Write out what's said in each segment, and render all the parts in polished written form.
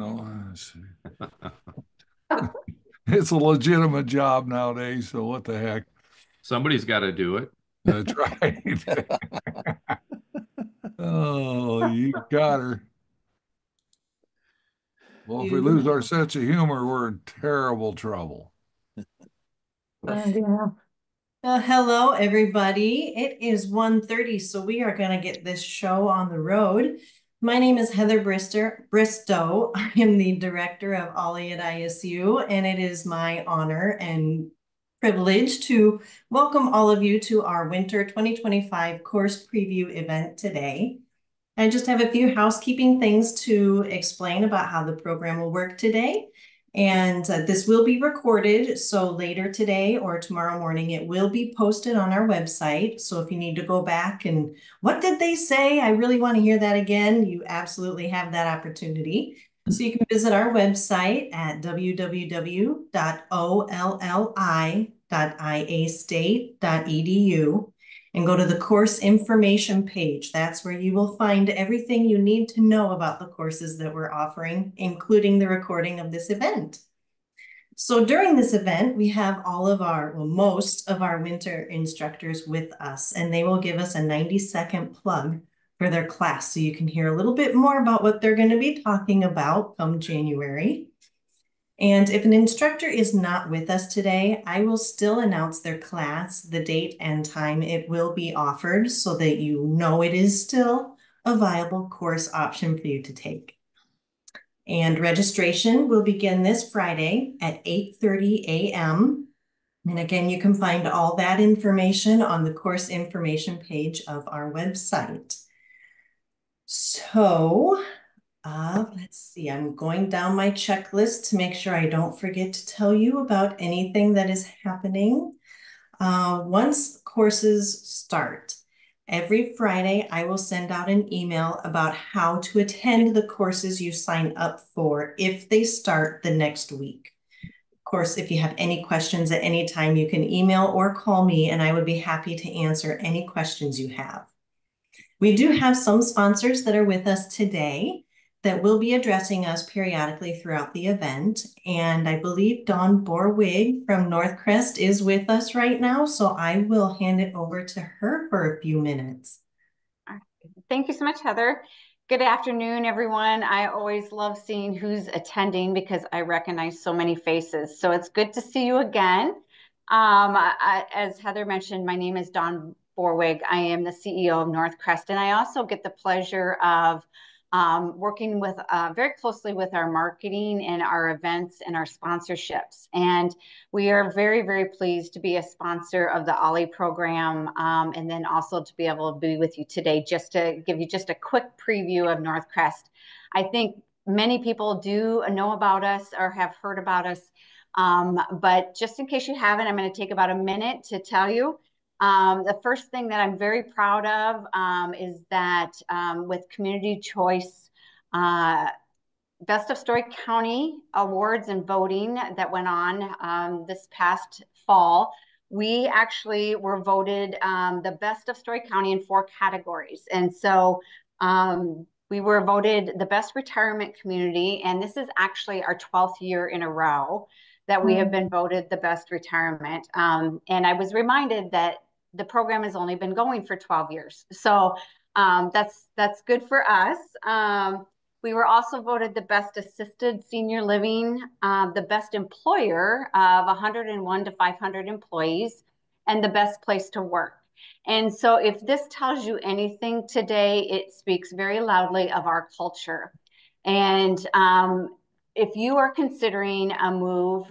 No, it's a legitimate job nowadays, so what the heck? Somebody's got to do it. That's right. Oh, you got her. Well, if we lose our sense of humor, we're in terrible trouble. Yeah. Hello, everybody. It is 1:30, so we are going to get this show on the road. My name is Heather Bristow. I am the director of OLLI at ISU, and it is my honor and privilege to welcome all of you to our Winter 2025 course preview event today. I just have a few housekeeping things to explain about how the program will work today. And this will be recorded, so later today or tomorrow morning, it will be posted on our website. So if you need to go back and what did they say? I really want to hear that again. You absolutely have that opportunity. So you can visit our website at www.olli.iastate.edu and go to the course information page. That's where you will find everything you need to know about the courses that we're offering, including the recording of this event. So during this event, we have most of our winter instructors with us, and they will give us a 90-second plug for their class. So you can hear a little bit more about what they're going to be talking about come January. And if an instructor is not with us today, I will still announce their class, the date and time it will be offered so that you know it is still a viable course option for you to take. And registration will begin this Friday at 8:30 a.m. And again, you can find all that information on the course information page of our website. So let's see, I'm going down my checklist to make sure I don't forget to tell you about anything that is happening. Once courses start, every Friday, I will send out an email about how to attend the courses you sign up for if they start the next week. Of course, if you have any questions at any time, you can email or call me, and I would be happy to answer any questions you have. We do have some sponsors that are with us today that will be addressing us periodically throughout the event. And I believe Dawn Borwig from Northcrest is with us right now. So I will hand it over to her for a few minutes. Thank you so much, Heather. Good afternoon, everyone. I always love seeing who's attending because I recognize so many faces. So it's good to see you again. As Heather mentioned, my name is Dawn Borwig. I am the CEO of Northcrest, and I also get the pleasure of working with very closely with our marketing and our events and our sponsorships. And we are very, very pleased to be a sponsor of the OLLI program, and then also to be able to be with you today just to give you just a quick preview of Northcrest. I think many people do know about us or have heard about us, but just in case you haven't, I'm going to take about a minute to tell you. The first thing that I'm very proud of is that with Community Choice Best of Story County awards and voting that went on this past fall, we actually were voted the best of Story County in 4 categories. And so we were voted the best retirement community, and this is actually our 12th year in a row that we have been voted the best retirement. And I was reminded that the program has only been going for 12 years. So that's good for us. We were also voted the best assisted senior living, the best employer of 101 to 500 employees, and the best place to work. And so if this tells you anything today, it speaks very loudly of our culture. And if you are considering a move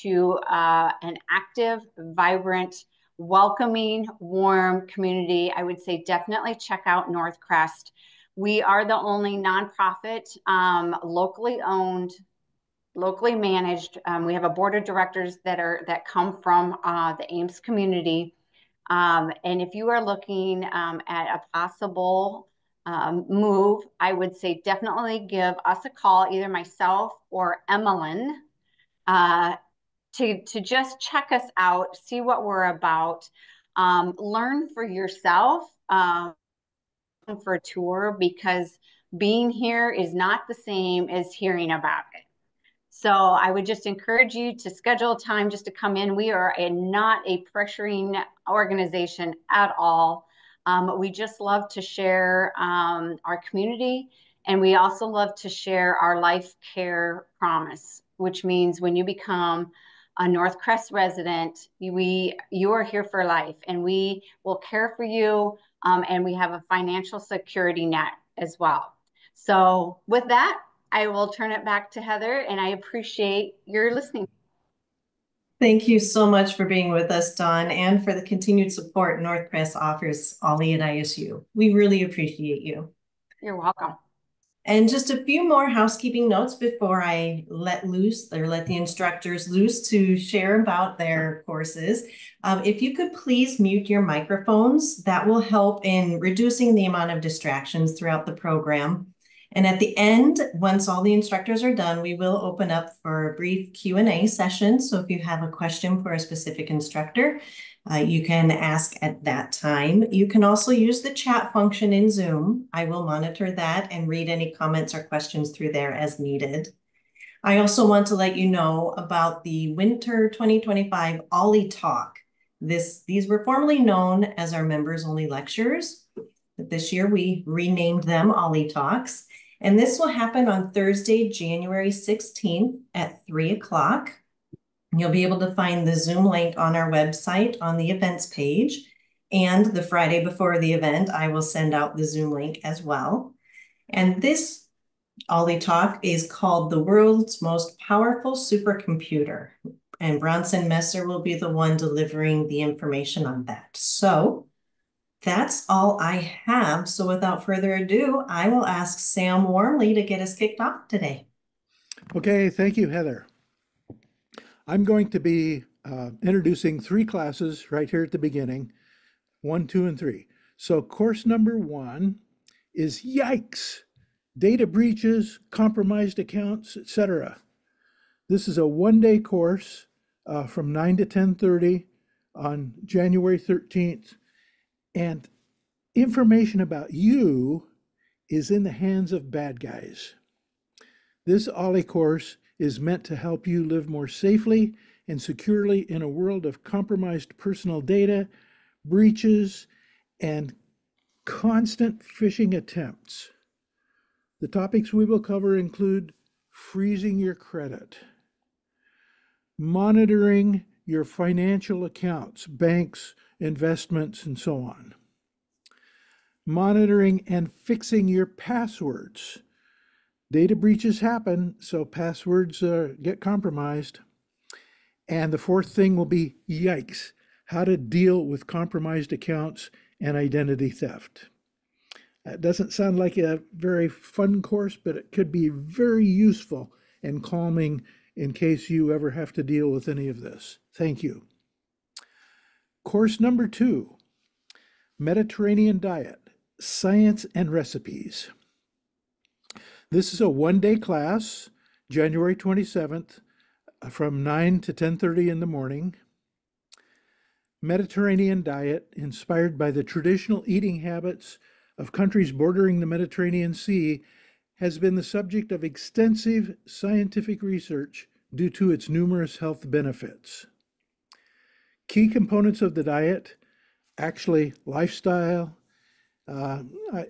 to an active, vibrant, welcoming, warm community, I would say definitely check out Northcrest. We are the only nonprofit, locally owned, locally managed. We have a board of directors that come from the Ames community. And if you are looking at a possible move, I would say definitely give us a call, either myself or Emmeline, to just check us out, see what we're about, learn for yourself for a tour, because being here is not the same as hearing about it. So I would just encourage you to schedule time just to come in. We are not a pressuring organization at all. We just love to share our community, and we also love to share our life care promise, which means when you become a Northcrest resident, you are here for life, and we will care for you, and we have a financial security net as well. So with that, I will turn it back to Heather, and I appreciate your listening. Thank you so much for being with us, Dawn, and for the continued support Northcrest offers OLLI at ISU. We really appreciate you. You're welcome. And just a few more housekeeping notes before I let the instructors loose to share about their courses. If you could please mute your microphones, that will help in reducing the amount of distractions throughout the program. And at the end, once all the instructors are done, we will open up for a brief Q&A session. So if you have a question for a specific instructor, you can ask at that time. You can also use the chat function in Zoom. I will monitor that and read any comments or questions through there as needed. I also want to let you know about the Winter 2025 OLLI Talk. These were formerly known as our members only lectures, but this year we renamed them OLLI Talks. And this will happen on Thursday, January 16th at 3 o'clock. You'll be able to find the Zoom link on our website on the events page. And the Friday before the event, I will send out the Zoom link as well. And this OLLI Talk is called the World's Most Powerful Supercomputer. And Bronson Messer will be the one delivering the information on that. So that's all I have. So without further ado, I will ask Sam Warmley to get us kicked off today. Okay, thank you, Heather. I'm going to be introducing 3 classes right here at the beginning, 1, 2, and 3. So course number 1 is Yikes! Data breaches, compromised accounts, etc. This is a 1-day course from 9 to 10:30 on January 13th. And information about you is in the hands of bad guys. This OLLI course is meant to help you live more safely and securely in a world of compromised personal data, breaches, and constant phishing attempts. The topics we will cover include freezing your credit, monitoring your financial accounts, banks, investments, and so on. Monitoring and fixing your passwords. Data breaches happen, so passwords get compromised. And the 4th thing will be Yikes! How to deal with compromised accounts and identity theft. That doesn't sound like a very fun course, but it could be very useful and calming in case you ever have to deal with any of this. Thank you. Course number 2, Mediterranean Diet, Science and Recipes. This is a 1-day class, January 27th, from 9 to 10:30 in the morning. Mediterranean diet, inspired by the traditional eating habits of countries bordering the Mediterranean Sea, has been the subject of extensive scientific research due to its numerous health benefits. Key components of the diet, actually lifestyle,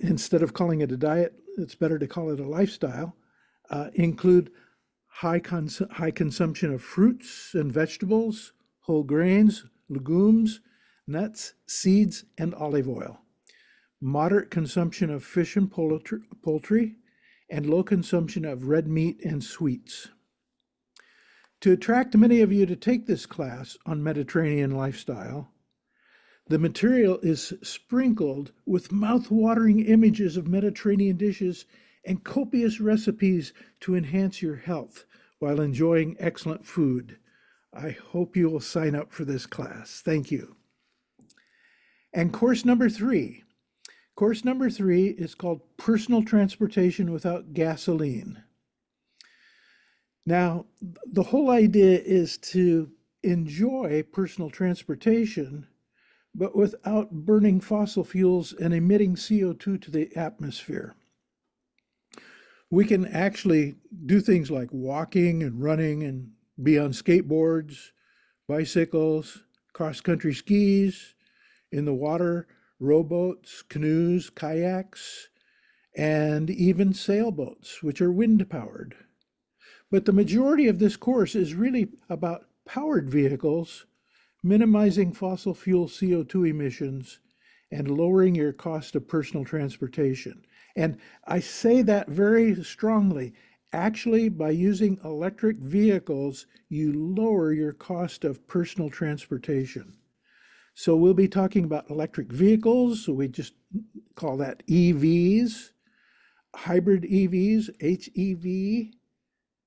instead of calling it a diet, it's better to call it a lifestyle, include high consumption of fruits and vegetables, whole grains, legumes, nuts, seeds, and olive oil, moderate consumption of fish and poultry, and low consumption of red meat and sweets. To attract many of you to take this class on Mediterranean lifestyle, the material is sprinkled with mouth-watering images of Mediterranean dishes and copious recipes to enhance your health while enjoying excellent food. I hope you will sign up for this class. Thank you. And course number 3. Course number 3 is called Personal Transportation Without Gasoline. Now, the whole idea is to enjoy personal transportation, but without burning fossil fuels and emitting CO2 to the atmosphere. We can actually do things like walking and running and be on skateboards, bicycles, cross country skis, in the water, rowboats, canoes, kayaks, and even sailboats, which are wind powered. But the majority of this course is really about powered vehicles, minimizing fossil fuel CO2 emissions, and lowering your cost of personal transportation. And I say that very strongly. Actually, by using electric vehicles, you lower your cost of personal transportation. So we'll be talking about electric vehicles. So we just call that EVs, hybrid EVs, HEV,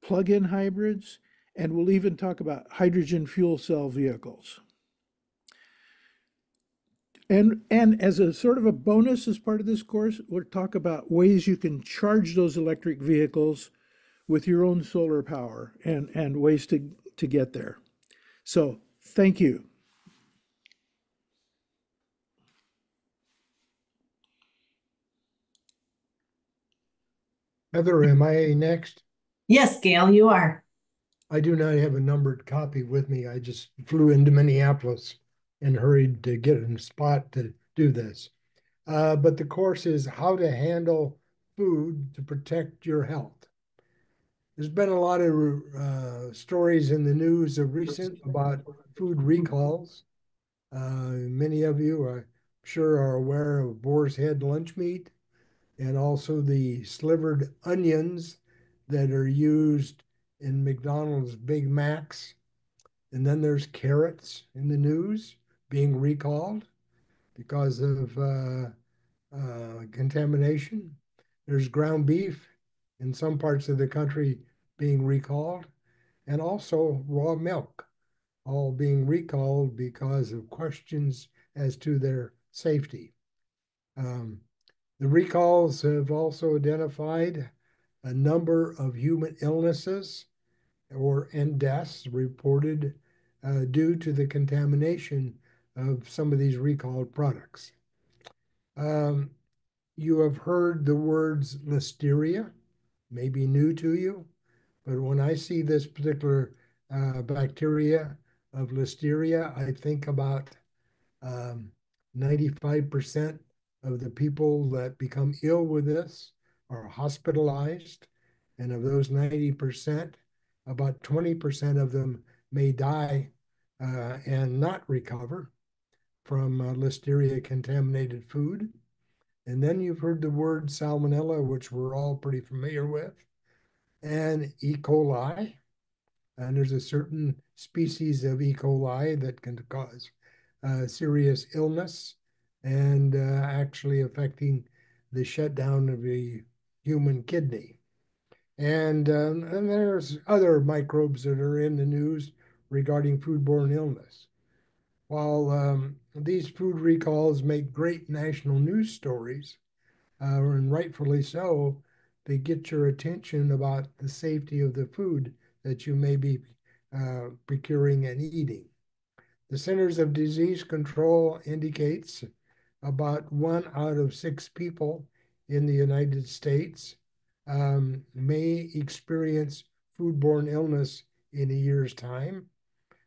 plug-in hybrids, and we'll even talk about hydrogen fuel cell vehicles. And as a sort of a bonus as part of this course, we'll talk about ways you can charge those electric vehicles with your own solar power and ways to get there. So thank you. Heather, am I next? Yes, Gail, you are. I do not have a numbered copy with me. I just flew into Minneapolis and hurried to get in a spot to do this. But the course is how to handle food to protect your health. There's been a lot of stories in the news of recent about food recalls. Many of you, I'm sure, are aware of boar's head lunch meat and also the slivered onions that are used in McDonald's Big Macs. And then there's carrots in the news being recalled because of contamination. There's ground beef in some parts of the country being recalled, and also raw milk, all being recalled because of questions as to their safety. The recalls have also identified a number of human illnesses and deaths reported due to the contamination of some of these recalled products. You have heard the words listeria, maybe new to you, but when I see this particular bacteria of listeria, I think about 95% of the people that become ill with this are hospitalized. And of those 90%, about 20% of them may die and not recover from listeria contaminated food. And then you've heard the word salmonella, which we're all pretty familiar with, and E. coli. And there's a certain species of E. coli that can cause serious illness and actually affecting the shutdown of the human kidney. And there's other microbes that are in the news regarding foodborne illness. While these food recalls make great national news stories, and rightfully so, they get your attention about the safety of the food that you may be procuring and eating. The Centers of Disease Control indicates about 1 out of 6 people in the United States may experience foodborne illness in a year's time.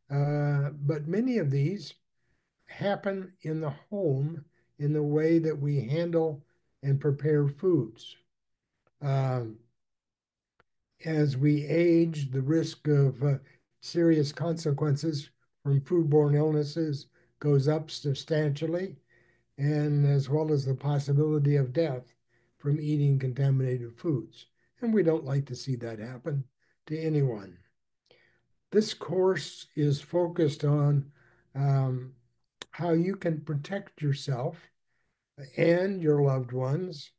But many of these happen in the home in the way that we handle and prepare foods. As we age, the risk of serious consequences from foodborne illnesses goes up substantially, and as well as the possibility of death from eating contaminated foods. And we don't like to see that happen to anyone. This course is focused on how you can protect yourself and your loved ones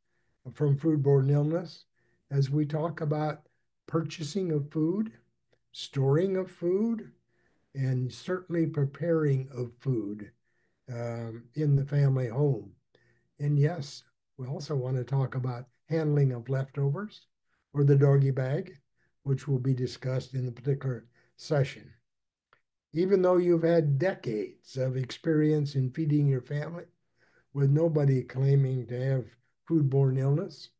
from foodborne illness as we talk about purchasing of food, storing of food, and certainly preparing of food in the family home. And yes, we also want to talk about handling of leftovers or the doggy bag, which will be discussed in the particular session. Even though you've had decades of experience in feeding your family with nobody claiming to have foodborne illness,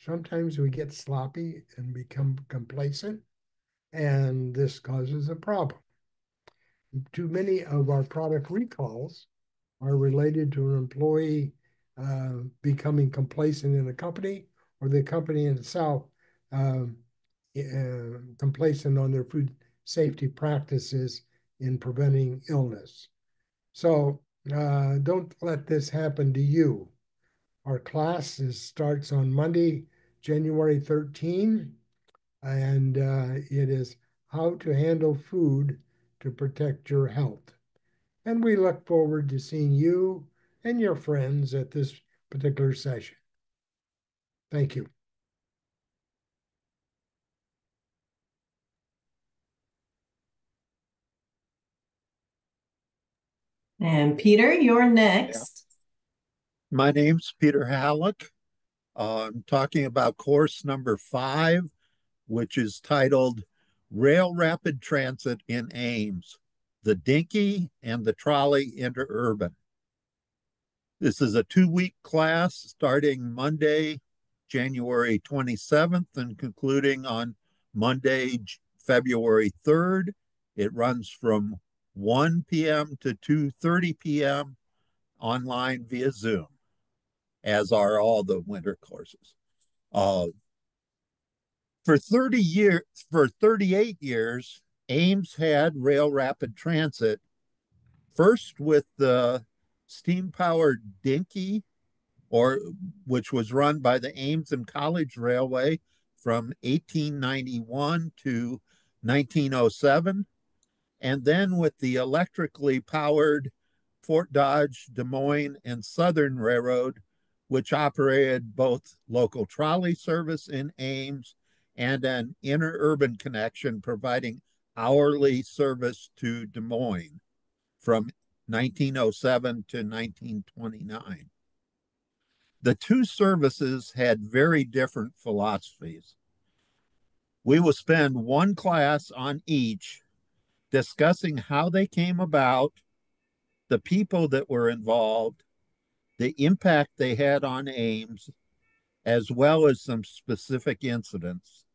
sometimes we get sloppy and become complacent, and this causes a problem. Too many of our product recalls are related to an employee becoming complacent in a company, or the company itself complacent on their food safety practices in preventing illness. So don't let this happen to you. Our class starts on Monday, January 13, and it is how to handle food to protect your health. And we look forward to seeing you and your friends at this particular session. Thank you. And Peter, you're next. My name's Peter Halleck. I'm talking about course number 5, which is titled Rail Rapid Transit in Ames, the Dinky and the Trolley Interurban. This is a 2-week class starting Monday, January 27th and concluding on Monday, February 3rd. It runs from 1 p.m. to 2:30 p.m. online via Zoom, as are all the winter courses. For 38 years, Ames had rail rapid transit, first with the steam-powered Dinky, which was run by the Ames and College Railway from 1891 to 1907, and then with the electrically powered Fort Dodge, Des Moines, and Southern Railroad, which operated both local trolley service in Ames and an interurban connection providing hourly service to Des Moines from 1907 to 1929. The two services had very different philosophies. We will spend one class on each discussing how they came about, the people that were involved, the impact they had on Ames, as well as some specific incidents,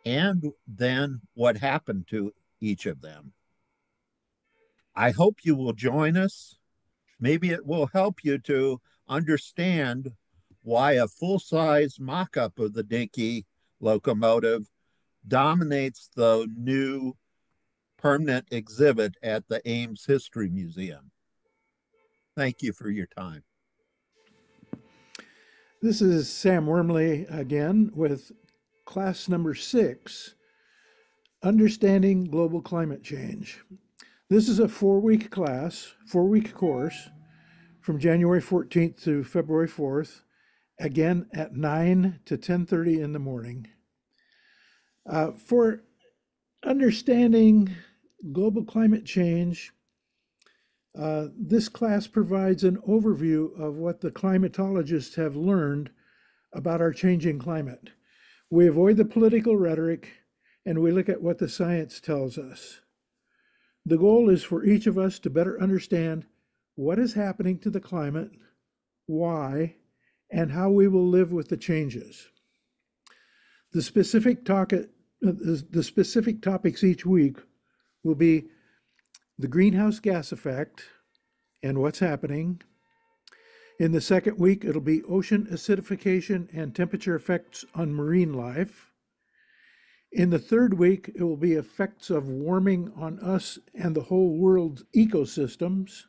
and then what happened to each of them. I hope you will join us. Maybe it will help you to understand why a full-size mock-up of the Dinky locomotive dominates the new permanent exhibit at the Ames History Museum. Thank you for your time. This is Sam Wormley again with class number 6, Understanding Global Climate Change. This is a 4-week class, 4-week course from January 14th to February 4th, again at 9 to 10:30 in the morning. For understanding global climate change, this class provides an overview of what the climatologists have learned about our changing climate. We avoid the political rhetoric and we look at what the science tells us. The goal is for each of us to better understand what is happening to the climate, why, and how we will live with the changes. The specific topics each week will be the greenhouse gas effect and what's happening. In the second week, it'll be ocean acidification and temperature effects on marine life. In the third week, it will be effects of warming on us and the whole world's ecosystems.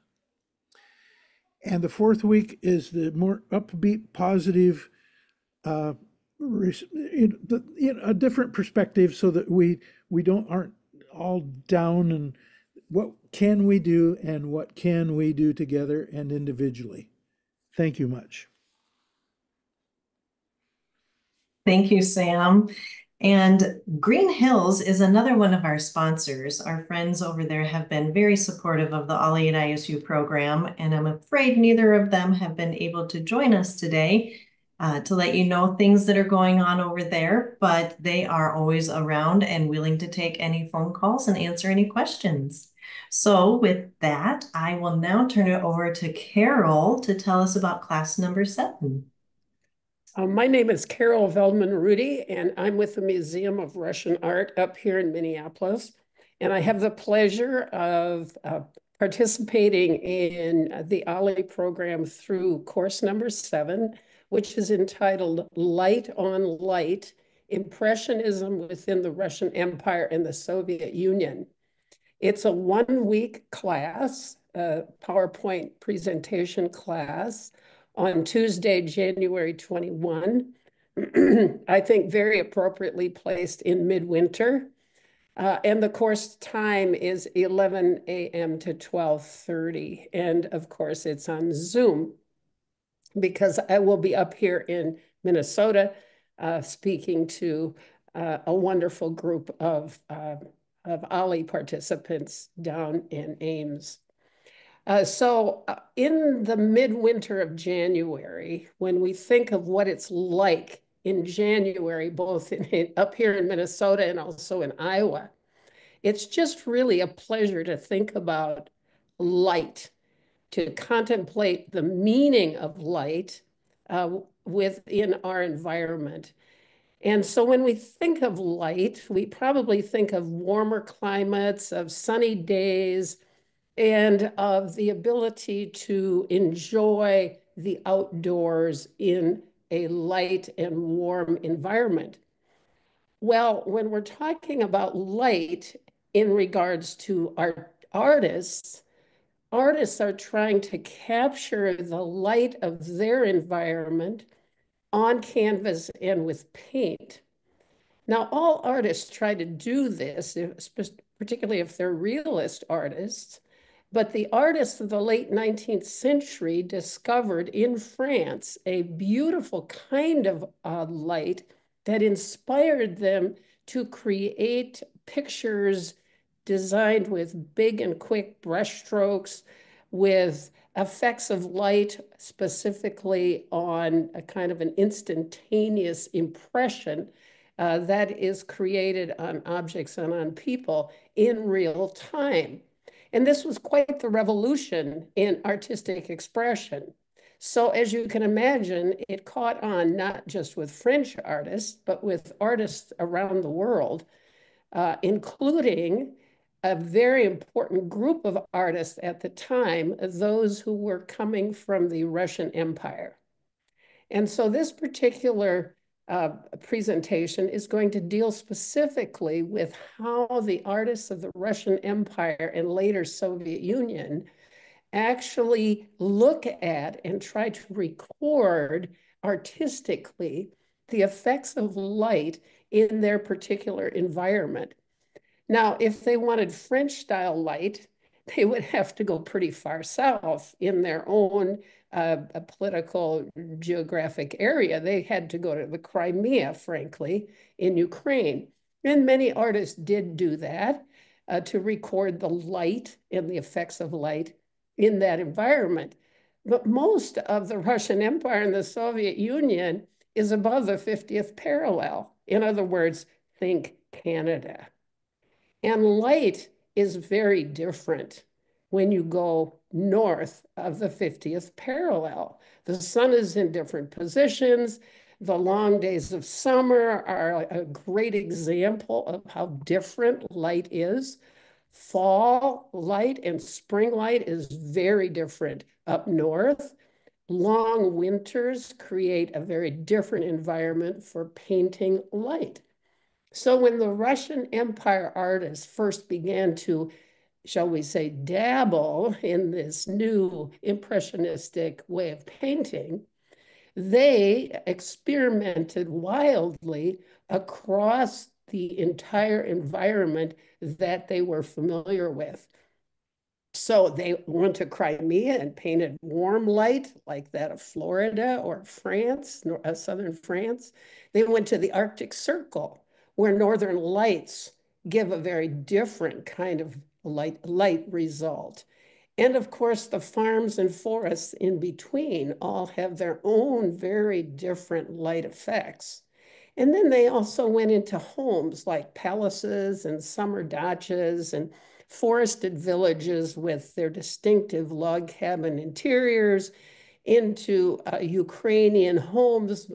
And the fourth week is the more upbeat, positive, a different perspective so that we aren't all down, and what can we do and what can we do together and individually. Thank you much. Thank you, Sam. And Green Hills is another one of our sponsors. Our friends over there have been very supportive of the OLLI at ISU program, and I'm afraid neither of them have been able to join us today to let you know things that are going on over there, but they are always around and willing to take any phone calls and answer any questions. So with that, I will now turn it over to Carol to tell us about class number 7. My name is Carol Veldman Rudy, and I'm with the Museum of Russian Art up here in Minneapolis. And I have the pleasure of participating in the OLLI program through course number 7, which is entitled Light on Light, Impressionism Within the Russian Empire and the Soviet Union. It's a 1-week class, a PowerPoint presentation class on Tuesday, January 21. I think very appropriately placed in midwinter. And the course time is 11 a.m. to 12:30. And of course, it's on Zoom because I will be up here in Minnesota speaking to a wonderful group of OLLI participants down in Ames. So in the midwinter of January, when we think of what it's like in January, both up here in Minnesota and also in Iowa, it's just really a pleasure to think about light, to contemplate the meaning of light within our environment. And so when we think of light, we probably think of warmer climates, of sunny days, and of the ability to enjoy the outdoors in a light and warm environment. Well, when we're talking about light in regards to our artists, artists are trying to capture the light of their environment on canvas and with paint. Now, all artists try to do this, particularly if they're realist artists, but the artists of the late 19th century discovered in France a beautiful kind of light that inspired them to create pictures designed with big and quick brushstrokes, with effects of light specifically on a kind of an instantaneous impression that is created on objects and on people in real time. And this was quite the revolution in artistic expression. So as you can imagine, it caught on not just with French artists, but with artists around the world, including a very important group of artists at the time, those who were coming from the Russian Empire. And so this particular presentation is going to deal specifically with how the artists of the Russian Empire and later Soviet Union actually look at and try to record artistically the effects of light in their particular environment. Now, if they wanted French style light, they would have to go pretty far south in their own political geographic area. They had to go to the Crimea, frankly, in Ukraine. And many artists did do that to record the light and the effects of light in that environment. But most of the Russian Empire and the Soviet Union is above the 50th parallel. In other words, think Canada. And light is very different when you go north of the 50th parallel. The sun is in different positions. The long days of summer are a great example of how different light is. Fall light and spring light is very different up north. Long winters create a very different environment for painting light. So when the Russian Empire artists first began to, shall we say, dabble in this new impressionistic way of painting, they experimented wildly across the entire environment that they were familiar with. So they went to Crimea and painted warm light like that of Florida or France, southern France. They went to the Arctic Circle, where northern lights give a very different kind of light result. And of course, the farms and forests in between all have their own very different light effects. And then they also went into homes like palaces and summer dachas and forested villages with their distinctive log cabin interiors into Ukrainian homes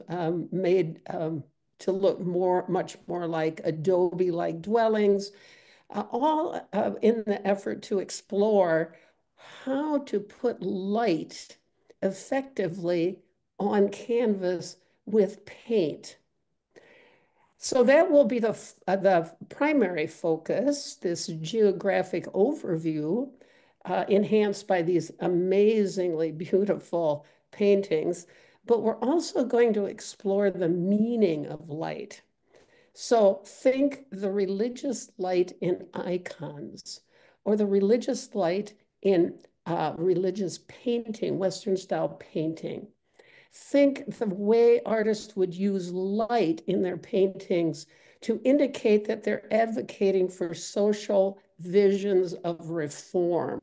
made to look much more like adobe-like dwellings, all in the effort to explore how to put light effectively on canvas with paint. So that will be the primary focus, this geographic overview, enhanced by these amazingly beautiful paintings. But we're also going to explore the meaning of light. So think the religious light in icons, or the religious light in religious painting, Western style painting. Think the way artists would use light in their paintings to indicate that they're advocating for social visions of reform,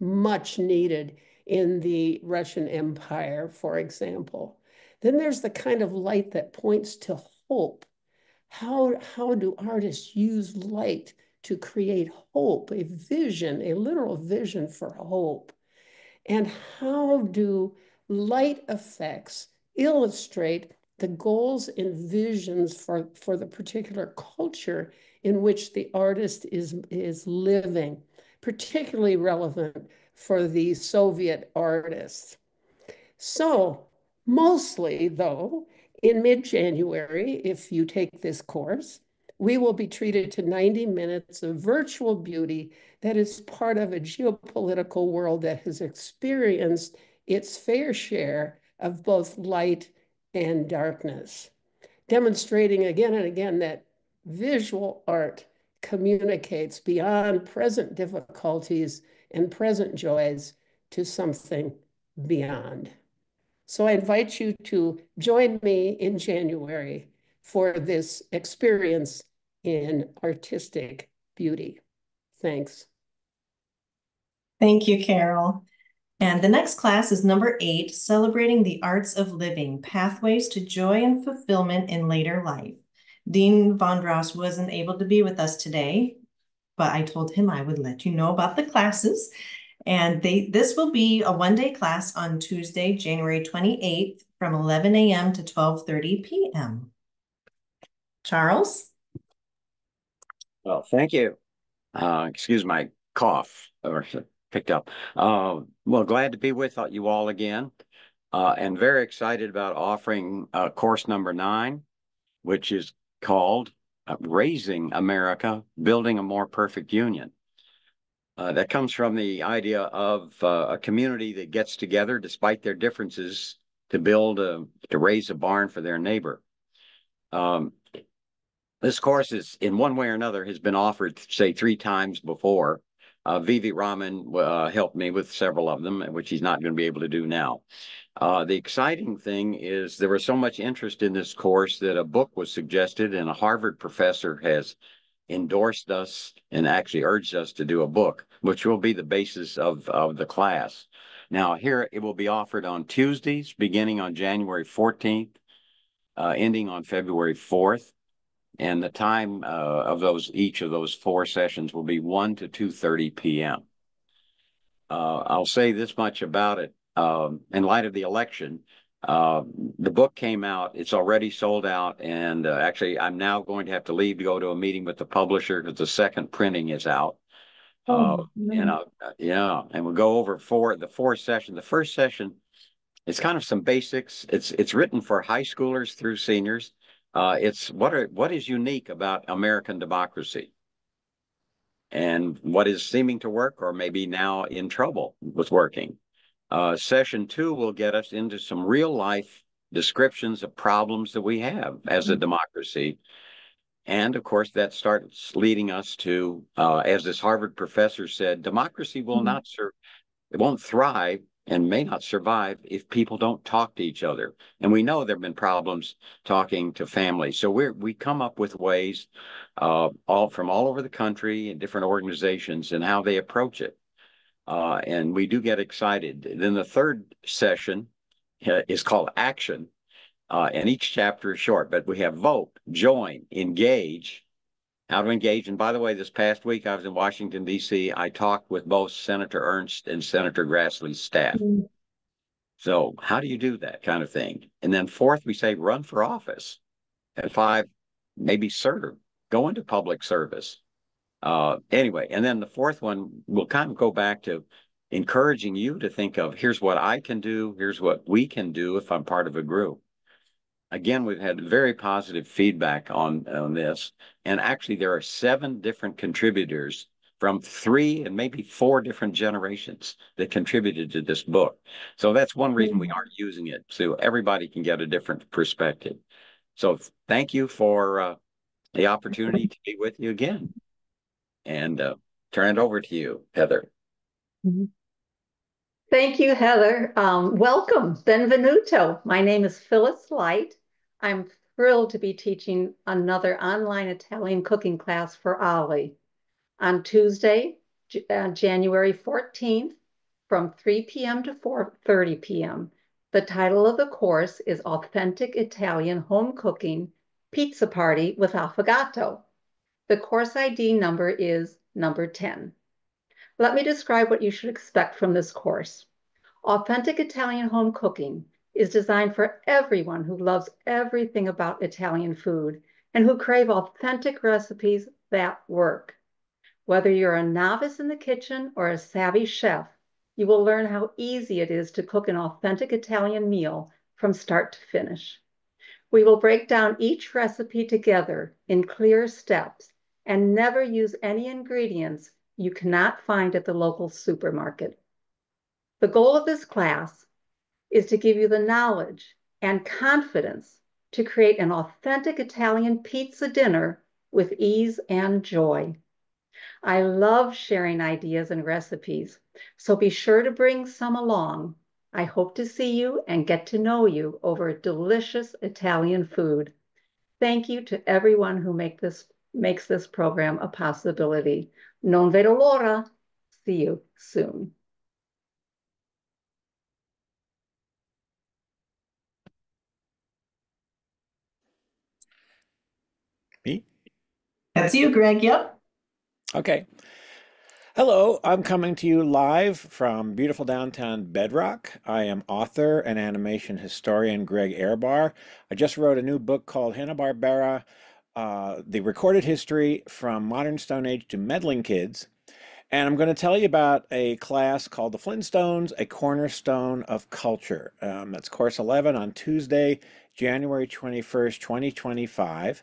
much needed in the Russian Empire, for example. Then there's the kind of light that points to hope. How do artists use light to create hope, a vision, a literal vision for hope? And how do light effects illustrate the goals and visions for the particular culture in which the artist is living, particularly relevant for the Soviet artists. So mostly, though, in mid-January, if you take this course, we will be treated to 90 minutes of virtual beauty that is part of a geopolitical world that has experienced its fair share of both light and darkness, demonstrating again and again that visual art communicates beyond present difficulties and present joys to something beyond. So I invite you to join me in January for this experience in artistic beauty. Thanks. Thank you, Carol. And the next class is number 8, Celebrating the Arts of Living, Pathways to Joy and Fulfillment in Later Life. Dean Vondras wasn't able to be with us today, but I told him I would let you know about the classes. And this will be a one-day class on Tuesday, January 28th from 11 a.m. to 12:30 p.m. Charles? Well, thank you. Excuse my cough or picked up. Well, glad to be with you all again, and very excited about offering course number 9, which is called Raising America, Building a More Perfect Union. That comes from the idea of a community that gets together despite their differences to to raise a barn for their neighbor. This course is, in one way or another, has been offered, say, 3 times before. Vivi Raman helped me with several of them, which he's not going to be able to do now. The exciting thing is there was so much interest in this course that a book was suggested, and a Harvard professor has endorsed us and actually urged us to do a book, which will be the basis of the class. Now, here it will be offered on Tuesdays, beginning on January 14th, ending on February 4th. And the time of each of those 4 sessions will be 1 to 2:30 p.m. I'll say this much about it. In light of the election, the book came out. It's already sold out. And actually, I'm now going to have to leave to go to a meeting with the publisher because the second printing is out. Yeah, and we'll go over the 4 sessions. The first session, it's kind of some basics. It's written for high schoolers through seniors. It's what is unique about American democracy and what is seeming to work or maybe now in trouble with working. Session 2 will get us into some real life descriptions of problems that we have as a democracy. And of course, that starts leading us to, as this Harvard professor said, democracy will not serve, it won't thrive and may not survive if people don't talk to each other. And we know there have been problems talking to families. So we come up with ways from all over the country and different organizations and how they approach it. And we do get excited. Then the third session is called Action. And each chapter is short, but we have vote, join, engage, how to engage. And by the way, this past week I was in Washington, D.C. I talked with both Senator Ernst and Senator Grassley's staff. So how do you do that kind of thing? And then fourth, we say run for office. And five, maybe serve, go into public service. Anyway, and then the fourth one will kind of go back to encouraging you to think of here's what I can do, here's what we can do if I'm part of a group. Again, we've had very positive feedback on this. And actually, there are 7 different contributors from 3 and maybe 4 different generations that contributed to this book. So that's one reason we aren't using it, so everybody can get a different perspective. So thank you for the opportunity to be with you again. And turn it over to you, Heather. Thank you, Heather. Welcome, benvenuto. My name is Phyllis Light. I'm thrilled to be teaching another online Italian cooking class for OLLI on Tuesday, January 14th from 3 p.m. to 4:30 p.m. The title of the course is Authentic Italian Home Cooking Pizza Party with Affogato. The course ID number is number 10. Let me describe what you should expect from this course. Authentic Italian home cooking is designed for everyone who loves everything about Italian food and who crave authentic recipes that work. Whether you're a novice in the kitchen or a savvy chef, you will learn how easy it is to cook an authentic Italian meal from start to finish. We will break down each recipe together in clear steps and never use any ingredients you cannot find at the local supermarket. The goal of this class is to give you the knowledge and confidence to create an authentic Italian pizza dinner with ease and joy. I love sharing ideas and recipes, so be sure to bring some along. I hope to see you and get to know you over delicious Italian food. Thank you to everyone who makes this program a possibility. Non vedo l'ora. See you soon. Me? That's you, Greg. Yep. Okay. Hello, I'm coming to you live from beautiful downtown Bedrock. I am author and animation historian Greg Ehrbar. I just wrote a new book called Hanna-Barbera, The Recorded History from Modern Stone Age to Meddling Kids. And I'm going to tell you about a class called The Flintstones, a Cornerstone of Culture. That's course 11 on Tuesday, January 21st, 2025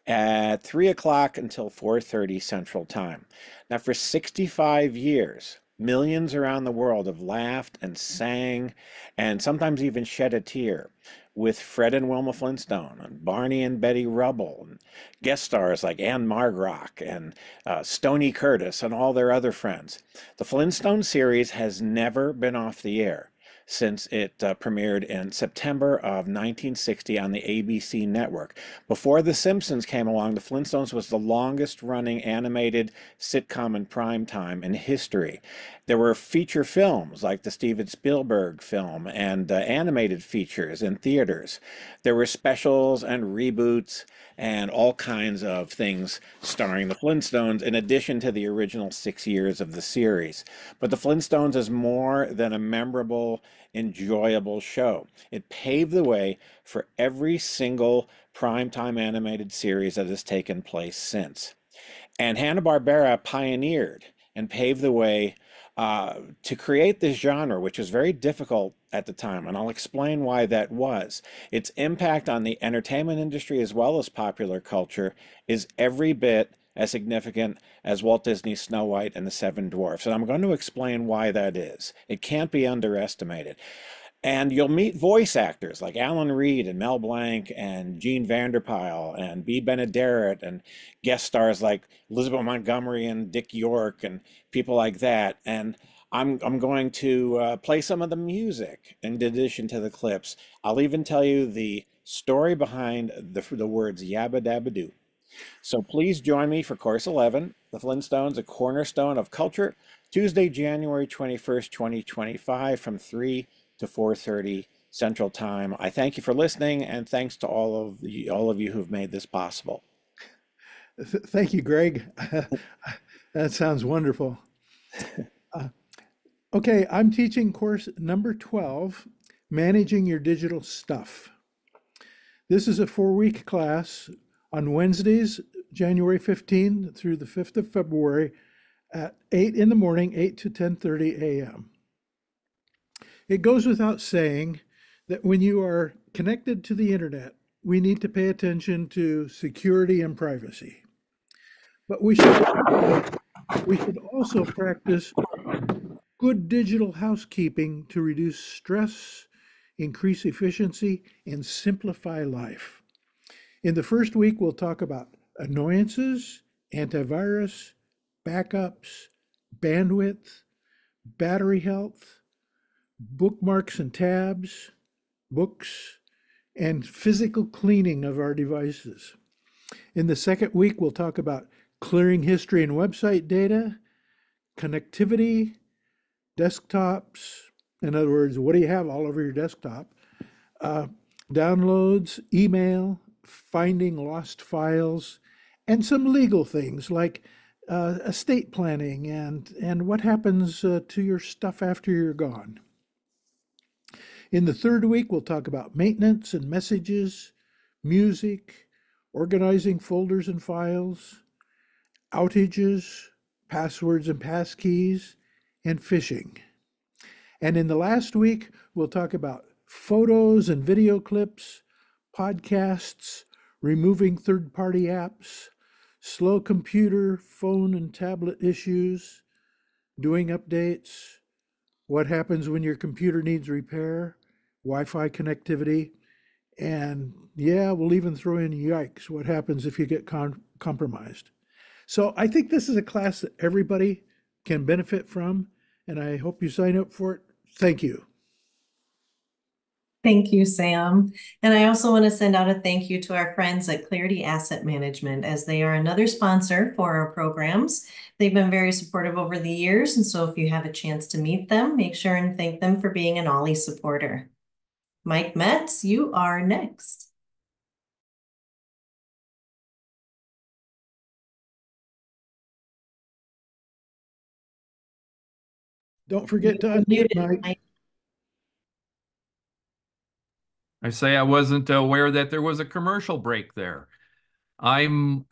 at 3 o'clock until 4:30 Central Time. Now, for 65 years, millions around the world have laughed and sang and sometimes even shed a tear with Fred and Wilma Flintstone and Barney and Betty Rubble and guest stars like Anne Margrock and Stoney Curtis and all their other friends. The Flintstone series has never been off the air since it premiered in September of 1960 on the ABC network. Before The Simpsons came along, The Flintstones was the longest running animated sitcom in prime time in history. There were feature films like the Steven Spielberg film and animated features in theaters. There were specials and reboots and all kinds of things starring the Flintstones in addition to the original 6 years of the series. But the Flintstones is more than a memorable, enjoyable show. It paved the way for every single primetime animated series that has taken place since. And Hanna-Barbera pioneered and paved the way to create this genre, which was very difficult at the time, and I'll explain why that was. Its impact on the entertainment industry as well as popular culture is every bit as significant as Walt Disney's Snow White and the Seven Dwarfs, and I'm going to explain why that is. It can't be underestimated. And you'll meet voice actors like Alan Reed and Mel Blanc and Gene Vanderpyle and Bea Benaderet and guest stars like Elizabeth Montgomery and Dick York and people like that. And I'm going to play some of the music in addition to the clips. I'll even tell you the story behind the words Yabba Dabba Doo. So please join me for Course 11, The Flintstones, a Cornerstone of Culture, Tuesday, January 21st, 2025 from 3 to 4:30 Central Time. I thank you for listening, and thanks to all of you who've made this possible. Thank you, Greg. That sounds wonderful. Okay, I'm teaching course number 12, Managing Your Digital Stuff. This is a 4-week class on Wednesdays, January 15 through the 5th of February at 8 in the morning, 8 to 10:30 a.m. It goes without saying that when you are connected to the internet, we need to pay attention to security and privacy. But we should also practice good digital housekeeping to reduce stress, increase efficiency, and simplify life. In the first week, we'll talk about annoyances, antivirus, backups, bandwidth, battery health, bookmarks and tabs, books, and physical cleaning of our devices. In the second week, we'll talk about clearing history and website data, connectivity, desktops. In other words, what do you have all over your desktop? Downloads, email, finding lost files, and some legal things like estate planning and what happens to your stuff after you're gone. In the third week, we'll talk about maintenance and messages, music, organizing folders and files, outages, passwords and passkeys, and phishing. And in the last week, we'll talk about photos and video clips, podcasts, removing third-party apps, slow computer, phone, and tablet issues, doing updates, what happens when your computer needs repair, Wi-Fi connectivity, and yeah, we'll even throw in yikes, what happens if you get compromised. So I think this is a class that everybody can benefit from, and I hope you sign up for it. Thank you. Thank you, Sam. And I also want to send out a thank you to our friends at Clarity Asset Management, as they are another sponsor for our programs. They've been very supportive over the years, and so if you have a chance to meet them, make sure and thank them for being an OLLI supporter. Mike Metz, you are next. Don't forget to unmute, Mike. I say I wasn't aware that there was a commercial break there. I'm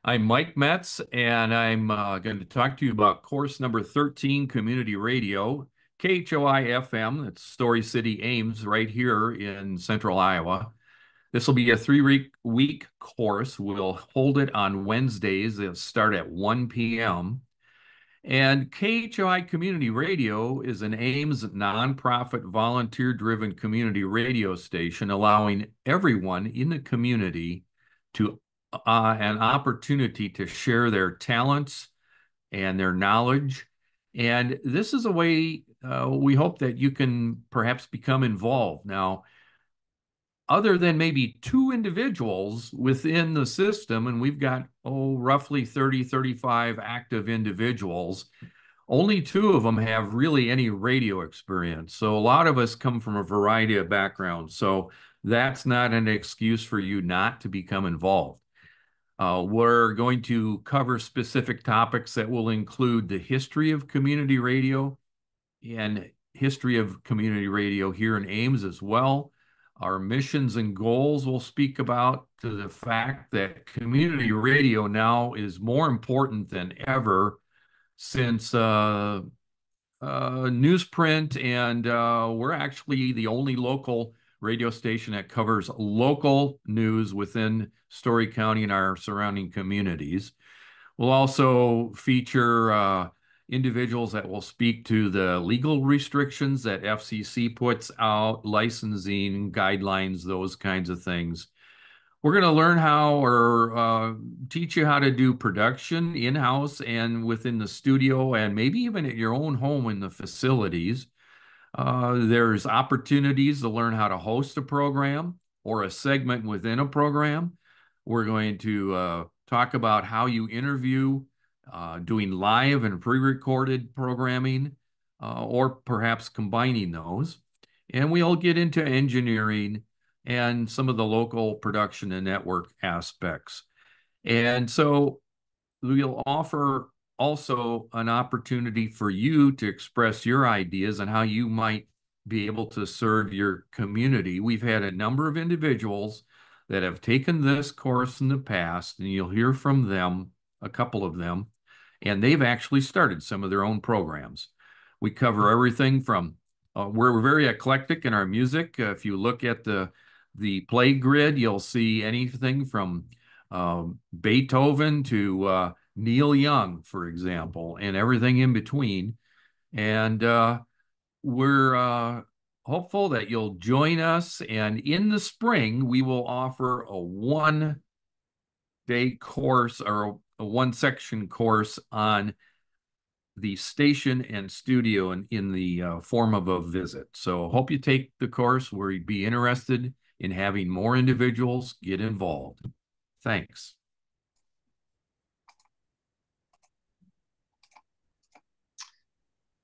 I'm Mike Metz, and I'm going to talk to you about course number 13, Community Radio, KHOI FM. It's Story City, Ames, right here in central Iowa. This will be a 3-week course. We'll hold it on Wednesdays. It'll start at 1 p.m. And KHOI Community Radio is an Ames nonprofit, volunteer-driven community radio station, allowing everyone in the community to an opportunity to share their talents and their knowledge. And this is a way we hope that you can perhaps become involved. Now, other than maybe 2 individuals within the system, and we've got, roughly 30, 35 active individuals, only 2 of them have really any radio experience. So a lot of us come from a variety of backgrounds. So that's not an excuse for you not to become involved. We're going to cover specific topics that will include the history of community radio and history of community radio here in Ames as well. Our missions and goals will speak about to the fact that community radio now is more important than ever since newsprint, and we're actually the only local radio station that covers local news within Story County and our surrounding communities. We'll also feature individuals that will speak to the legal restrictions that FCC puts out, licensing guidelines, those kinds of things. We're going to learn how or teach you how to do production in-house and within the studio, and maybe even at your own home in the facilities. There's opportunities to learn how to host a program or a segment within a program. We're going to talk about how you interview, doing live and pre-recorded programming, or perhaps combining those. And we'll get into engineering and some of the local production and network aspects. And so we'll offer also an opportunity for you to express your ideas on how you might be able to serve your community. We've had a number of individuals that have taken this course in the past, and you'll hear from them, a couple of them, and they've actually started some of their own programs. We cover everything from, we're very eclectic in our music. If you look at the play grid, you'll see anything from Beethoven to Neil Young, for example, and everything in between. And we're hopeful that you'll join us. And in the spring, we will offer a one-day course or a one-section course on the station and studio in the form of a visit. So hope you take the course. We'd be interested in having more individuals get involved. Thanks.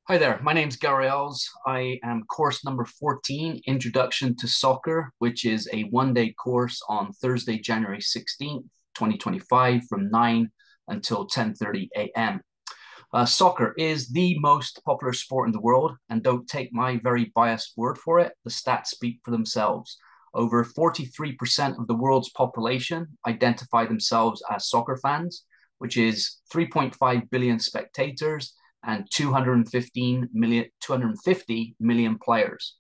Hi there, my name's Gary Ells. I am course number 14, Introduction to Soccer, which is a one-day course on Thursday, January 16th, 2025 from 9 until 10:30 a.m. Soccer is the most popular sport in the world, and don't take my very biased word for it. The stats speak for themselves. Over 43% of the world's population identify themselves as soccer fans, which is 3.5 billion spectators and 250 million players.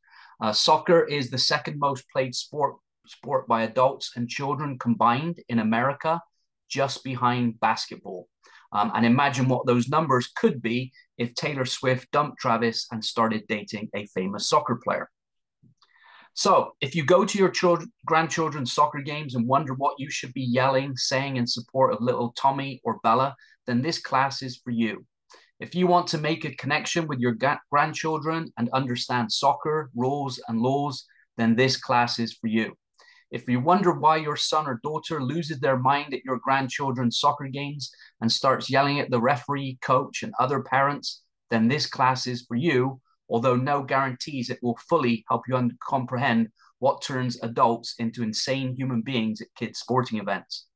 Soccer is the second most played sport by adults and children combined in America, just behind basketball. And imagine what those numbers could be if Taylor Swift dumped Travis and started dating a famous soccer player. So if you go to your grandchildren's soccer games and wonder what you should be yelling, saying in support of little Tommy or Bella, then this class is for you. If you want to make a connection with your grandchildren and understand soccer, rules, and laws, then this class is for you. If you wonder why your son or daughter loses their mind at your grandchildren's soccer games and starts yelling at the referee, coach, and other parents, then this class is for you, although no guarantees it will fully help you comprehend what turns adults into insane human beings at kids' sporting events.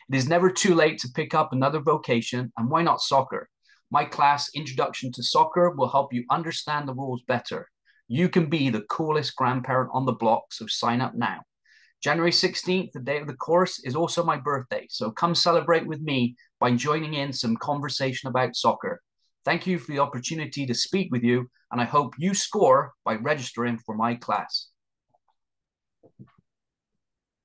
It is never too late to pick up another vocation, and why not soccer? My class, Introduction to Soccer, will help you understand the rules better. You can be the coolest grandparent on the block, so sign up now. January 16th, the day of the course, is also my birthday, so come celebrate with me by joining in some conversation about soccer. Thank you for the opportunity to speak with you, and I hope you score by registering for my class.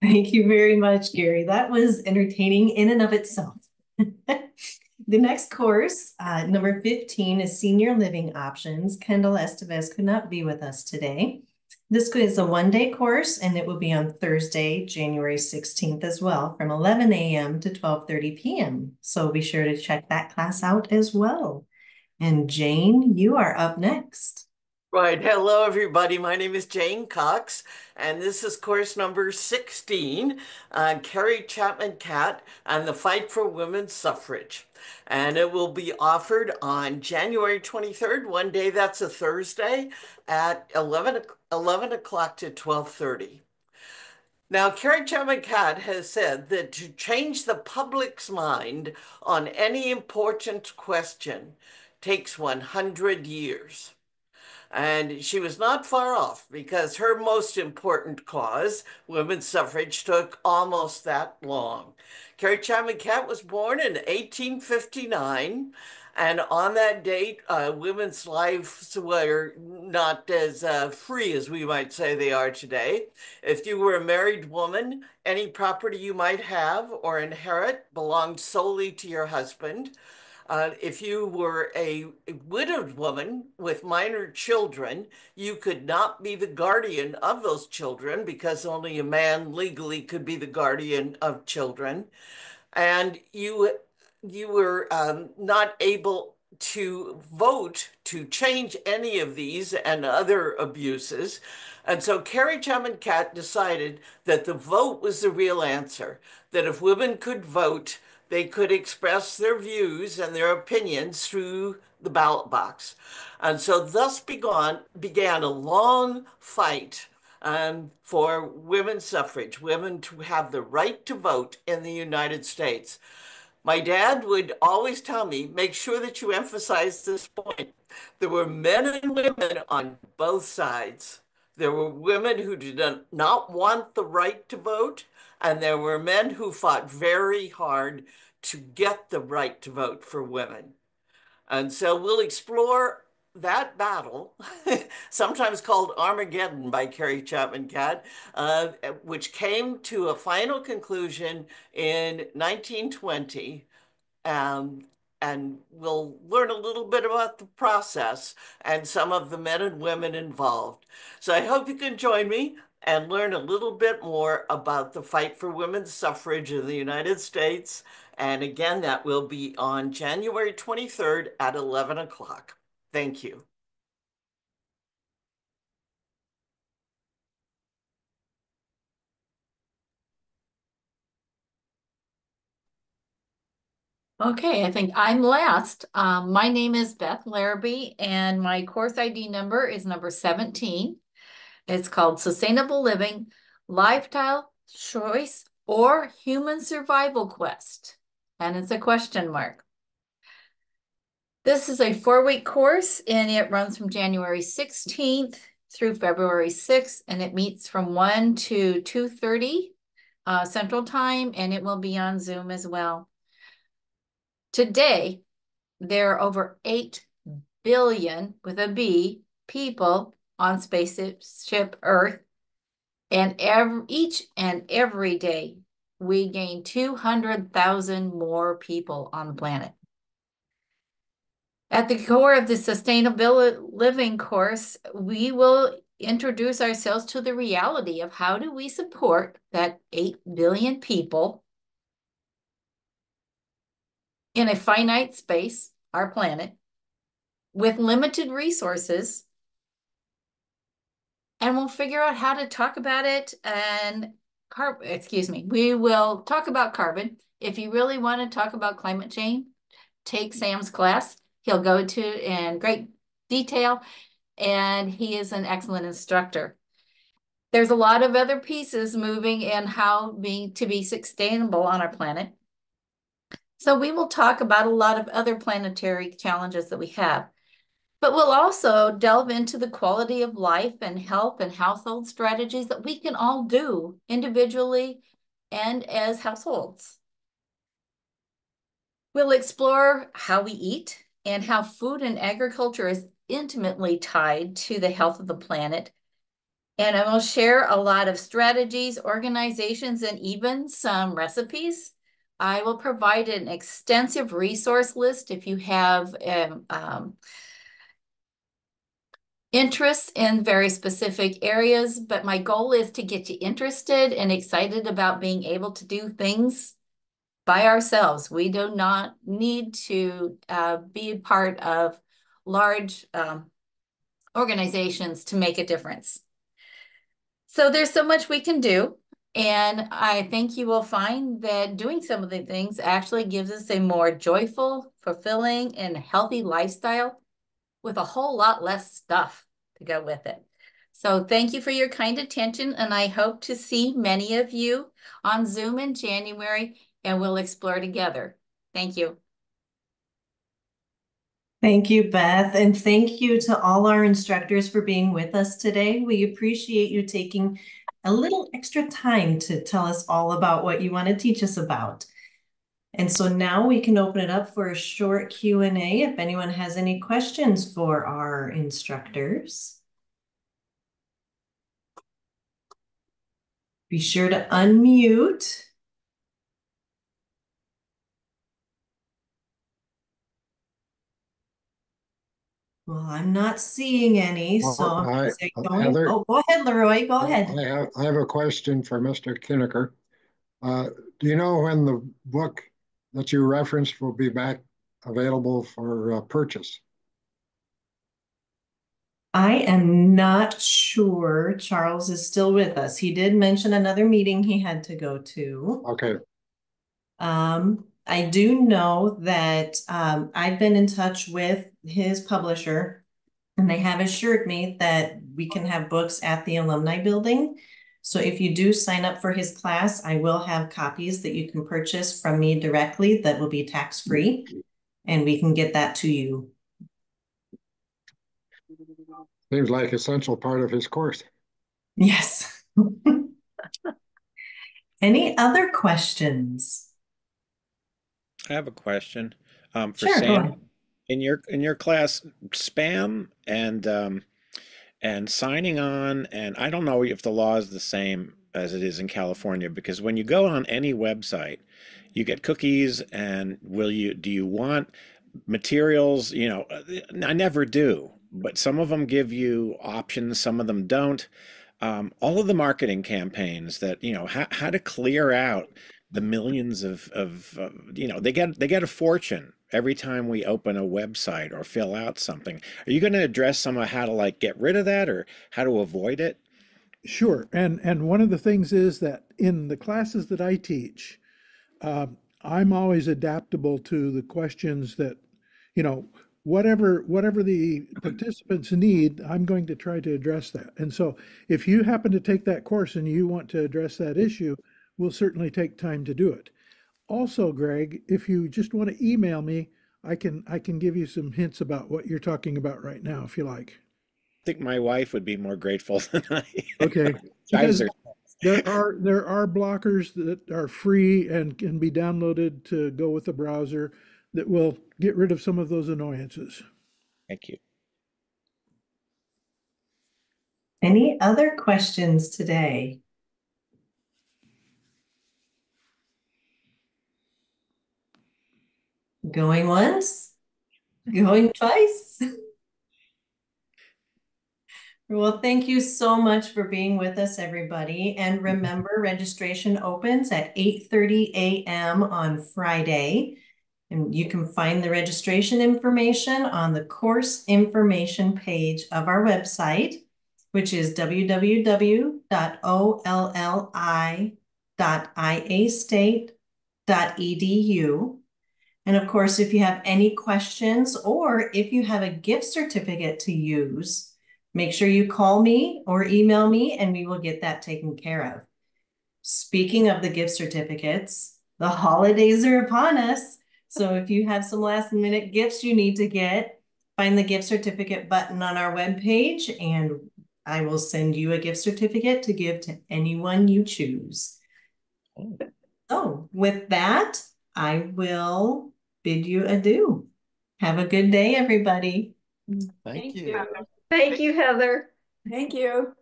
Thank you very much, Gary. That was entertaining in and of itself. The next course, number 15, is Senior Living Options. Kendall Estevez could not be with us today. This is a one-day course, and it will be on Thursday, January 16th as well, from 11 a.m. to 12:30 p.m. So be sure to check that class out as well. And Jane, you are up next. Right. Hello, everybody. My name is Jane Cox, and this is course number 16, Carrie Chapman Catt and the Fight for Women's Suffrage. And it will be offered on January 23rd, one day, that's a Thursday, at 11 o'clock to 12:30. Now, Carrie Chapman Catt has said that to change the public's mind on any important question takes 100 years. And she was not far off, because her most important cause, women's suffrage, took almost that long. Carrie Chapman Catt was born in 1859, and on that date, women's lives were not as free as we might say they are today. If you were a married woman, any property you might have or inherit belonged solely to your husband. If you were a widowed woman with minor children, you could not be the guardian of those children, because only a man legally could be the guardian of children. And you were not able to vote to change any of these and other abuses. And so Carrie Chapman Catt decided that the vote was the real answer, that if women could vote, they could express their views and their opinions through the ballot box. And so thus began a long fight for women's suffrage, women to have the right to vote in the United States. My dad would always tell me, make sure that you emphasize this point. There were men and women on both sides. There were women who did not want the right to vote, and there were men who fought very hard to get the right to vote for women. And so we'll explore that battle, sometimes called Armageddon by Carrie Chapman Catt, which came to a final conclusion in 1920. Um, and we'll learn a little bit about the process and some of the men and women involved. So I hope you can join me and learn a little bit more about the fight for women's suffrage in the United States. And again, that will be on January 23rd at 11 o'clock. Thank you. Okay, I think I'm last. My name is Beth Larrabee, and my course ID number is number 17. It's called Sustainable Living, Lifestyle Choice, or Human Survival Quest. And it's a question mark. This is a 4-week course, and it runs from January 16th through February 6th, and it meets from 1 to 2:30 Central Time, and it will be on Zoom as well. Today, there are over 8 billion, with a B, people on spaceship Earth, and each and every day, we gain 200,000 more people on the planet. At the core of the Sustainable Living course, we will introduce ourselves to the reality of how do we support that 8 billion people in a finite space, our planet, with limited resources, and we'll figure out how to talk about it. And we will talk about carbon. If you really want to talk about climate change, take Sam's class. He'll go to in great detail, and he is an excellent instructor. There's a lot of other pieces moving in how to be sustainable on our planet. So we will talk about a lot of other planetary challenges that we have. But we'll also delve into the quality of life and health and household strategies that we can all do individually and as households. We'll explore how we eat and how food and agriculture is intimately tied to the health of the planet. And I will share a lot of strategies, organizations, and even some recipes. I will provide an extensive resource list if you have interests in very specific areas, but my goal is to get you interested and excited about being able to do things by ourselves. We do not need to be a part of large organizations to make a difference. So there's so much we can do. And I think you will find that doing some of the things actually gives us a more joyful, fulfilling, and healthy lifestyle with a whole lot less stuff to go with it. So thank you for your kind attention, and I hope to see many of you on Zoom in January, and we'll explore together. Thank you. Thank you, Beth, and thank you to all our instructors for being with us today. We appreciate you taking a little extra time to tell us all about what you want to teach us about. And so now we can open it up for a short Q&A if anyone has any questions for our instructors. Be sure to unmute. Well, I'm not seeing any, so I'm going to say going. Heather, Oh, go ahead, Leroy. Go ahead. I have a question for Mr. Kinneker. Do you know when the book that you referenced will be back available for purchase? I am not sure Charles is still with us. He did mention another meeting he had to go to. Okay. I do know that I've been in touch with his publisher, and they have assured me that we can have books at the Alumni building. So if you do sign up for his class, I will have copies that you can purchase from me directly that will be tax-free, and we can get that to you. Seems like essential part of his course. Yes. Any other questions? I have a question for Sure, go Sam. ahead. In your class, spam and signing on, and I don't know if the law is the same as it is in California, because when you go on any website, you get cookies, and do you want materials? You know, I never do, but some of them give you options, some of them don't. All of the marketing campaigns that, you know, how to clear out the millions you know, they get a fortune every time we open a website or fill out something. Are you going to address some of how to like get rid of that or how to avoid it? Sure. And one of the things is that in the classes that I teach, I'm always adaptable to the questions that, you know, whatever the participants need, I'm going to try to address that. And so if you happen to take that course and you want to address that issue, we'll certainly take time to do it. Also, Greg, if you just want to email me, I can give you some hints about what you're talking about right now, if you like. I think my wife would be more grateful than I. Okay. Drives Because her. there are blockers that are free and can be downloaded to go with the browser that will get rid of some of those annoyances. Thank you. Any other questions today? Going once? Going twice? Well, thank you so much for being with us, everybody. And remember, registration opens at 8:30 a.m. on Friday. And you can find the registration information on the course information page of our website, which is www.olli.iastate.edu. And of course, if you have any questions or if you have a gift certificate to use, make sure you call me or email me and we will get that taken care of. Speaking of the gift certificates, the holidays are upon us. So if you have some last minute gifts you need to get, find the gift certificate button on our webpage and I will send you a gift certificate to give to anyone you choose. So with that, I will bid you adieu. Have a good day, everybody. Thank you, Heather. Thank you.